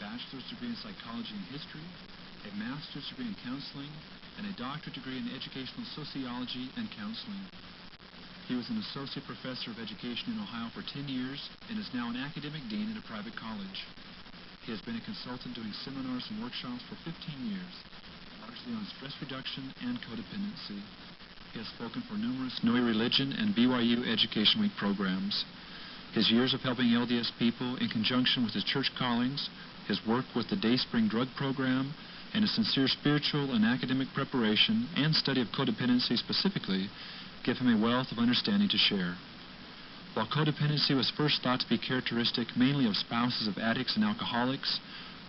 bachelor's degree in psychology and history, a master's degree in counseling, and a doctorate degree in educational sociology and counseling. He was an associate professor of education in Ohio for 10 years and is now an academic dean at a private college. He has been a consultant doing seminars and workshops for 15 years, largely on stress reduction and codependency. He has spoken for numerous Noe Religion and BYU Education Week programs. His years of helping LDS people in conjunction with his church callings, his work with the Dayspring Drug Program, and his sincere spiritual and academic preparation and study of codependency specifically give him a wealth of understanding to share. While codependency was first thought to be characteristic mainly of spouses of addicts and alcoholics,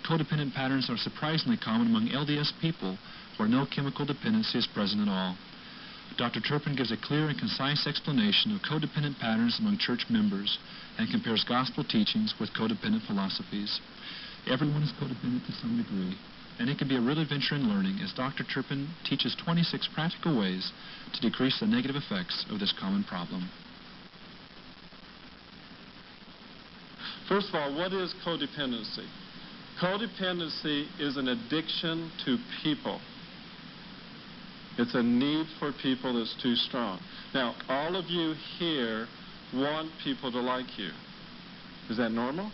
codependent patterns are surprisingly common among LDS people where no chemical dependency is present at all. Dr. Turpin gives a clear and concise explanation of codependent patterns among church members and compares gospel teachings with codependent philosophies. Everyone is codependent to some degree, and it can be a real adventure in learning as Dr. Turpin teaches 26 practical ways to decrease the negative effects of this common problem. First of all, what is codependency? Codependency is an addiction to people. It's a need for people that's too strong. Now, all of you here want people to like you. Is that normal?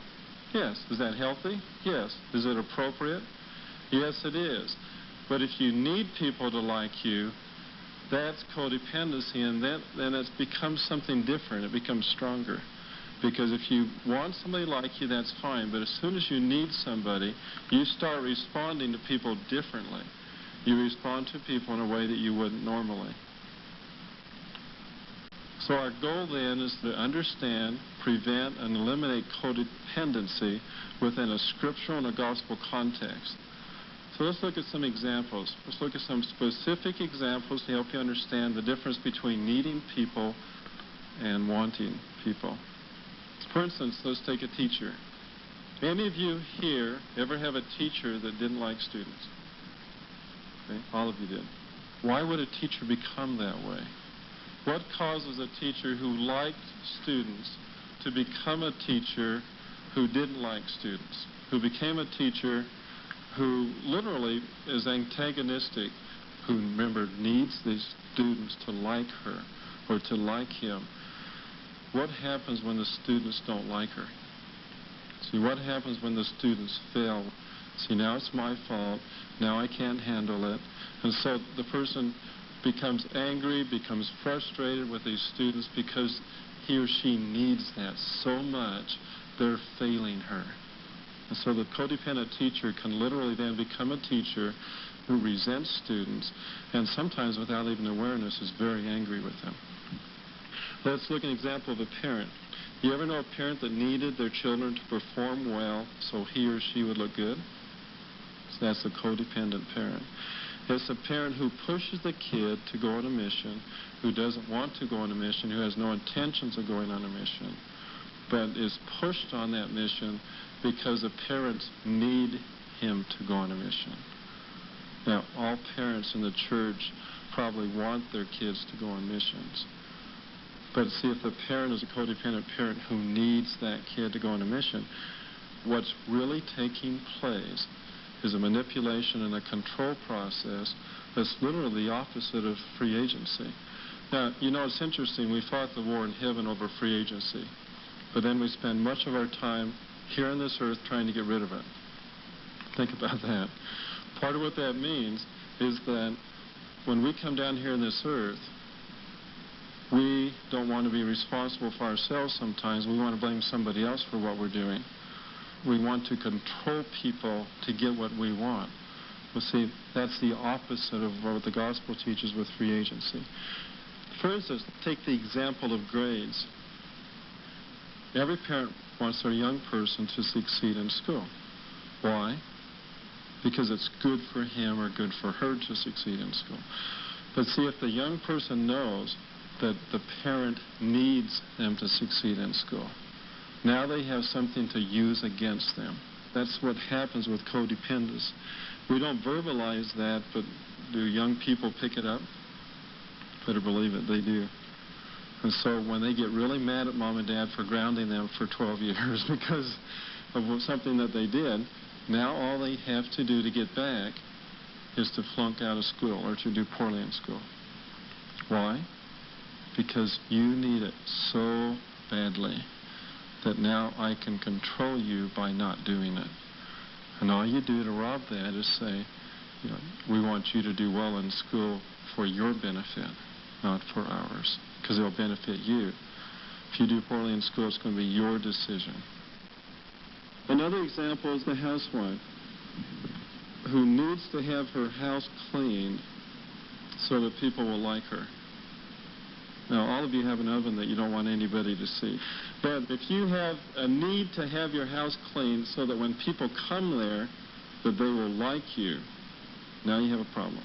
Yes. Is that healthy? Yes. Is it appropriate? Yes, it is. But if you need people to like you, that's codependency, and then it becomes something different. It becomes stronger. Because if you want somebody to like you, that's fine. But as soon as you need somebody, you start responding to people differently. You respond to people in a way that you wouldn't normally. So our goal then is to understand, prevent, and eliminate codependency within a scriptural and a gospel context. So let's look at some examples. Let's look at some specific examples to help you understand the difference between needing people and wanting people. For instance, let's take a teacher. Any of you here ever have a teacher that didn't like students? Okay, all of you did. Why would a teacher become that way? What causes a teacher who liked students to become a teacher who didn't like students, who became a teacher who literally is antagonistic, who, remember, needs these students to like her or to like him? What happens when the students don't like her? See, what happens when the students fail? See, now it's my fault. Now I can't handle it. And so the person becomes angry, becomes frustrated with these students because he or she needs that so much, they're failing her. And so the codependent teacher can literally then become a teacher who resents students and sometimes without even awareness is very angry with them. Let's look at an example of a parent. You ever know a parent that needed their children to perform well so he or she would look good? So that's a codependent parent. It's a parent who pushes the kid to go on a mission, who doesn't want to go on a mission, who has no intentions of going on a mission, but is pushed on that mission because the parents need him to go on a mission. Now, all parents in the church probably want their kids to go on missions. But see, if the parent is a codependent parent who needs that kid to go on a mission, what's really taking place is a manipulation and a control process that's literally the opposite of free agency. Now, you know, it's interesting. We fought the war in heaven over free agency, but then we spend much of our time here on this earth trying to get rid of it. Think about that. Part of what that means is that when we come down here on this earth, we don't want to be responsible for ourselves sometimes. We want to blame somebody else for what we're doing. We want to control people to get what we want. Well, see, that's the opposite of what the gospel teaches with free agency. For instance, take the example of grades. Every parent wants their young person to succeed in school. Why? Because it's good for him or good for her to succeed in school. But see, if the young person knows that the parent needs them to succeed in school, now they have something to use against them. That's what happens with codependence. We don't verbalize that, but do young people pick it up? Better believe it, they do. And so when they get really mad at mom and dad for grounding them for 12 years because of something that they did, Now all they have to do to get back is to flunk out of school or to do poorly in school. Why? Because you need it so badly that now I can control you by not doing it. And all you do to rob that is say, we want you to do well in school for your benefit, not for ours, because it'll benefit you. If you do poorly in school, it's going to be your decision. Another example is the housewife who needs to have her house cleaned so that people will like her. Now, all of you have an oven that you don't want anybody to see. But if you have a need to have your house cleaned so that when people come there, that they will like you, now you have a problem.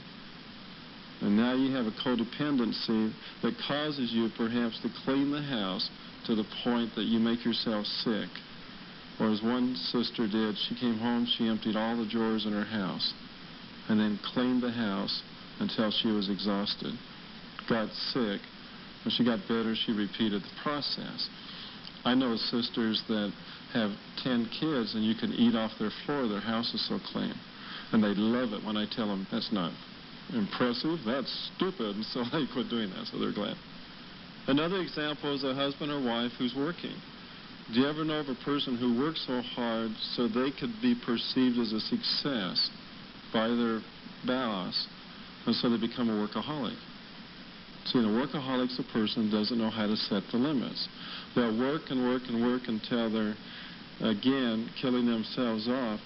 And now you have a codependency that causes you perhaps to clean the house to the point that you make yourself sick. Or as one sister did, she came home, she emptied all the drawers in her house and then cleaned the house until she was exhausted, got sick. When she got better, she repeated the process. I know sisters that have 10 kids and you can eat off their floor, their house is so clean. And they love it when I tell them, that's not impressive, that's stupid, and so they quit doing that, so they're glad. Another example is a husband or wife who's working. Do you ever know of a person who works so hard so they could be perceived as a success by their boss, and so they become a workaholic? See, a workaholic's a person who doesn't know how to set the limits. They'll work and work and work until they're, again, killing themselves off.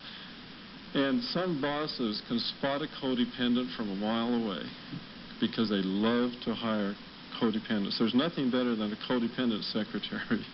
And some bosses can spot a codependent from a mile away because they love to hire codependents. There's nothing better than a codependent secretary.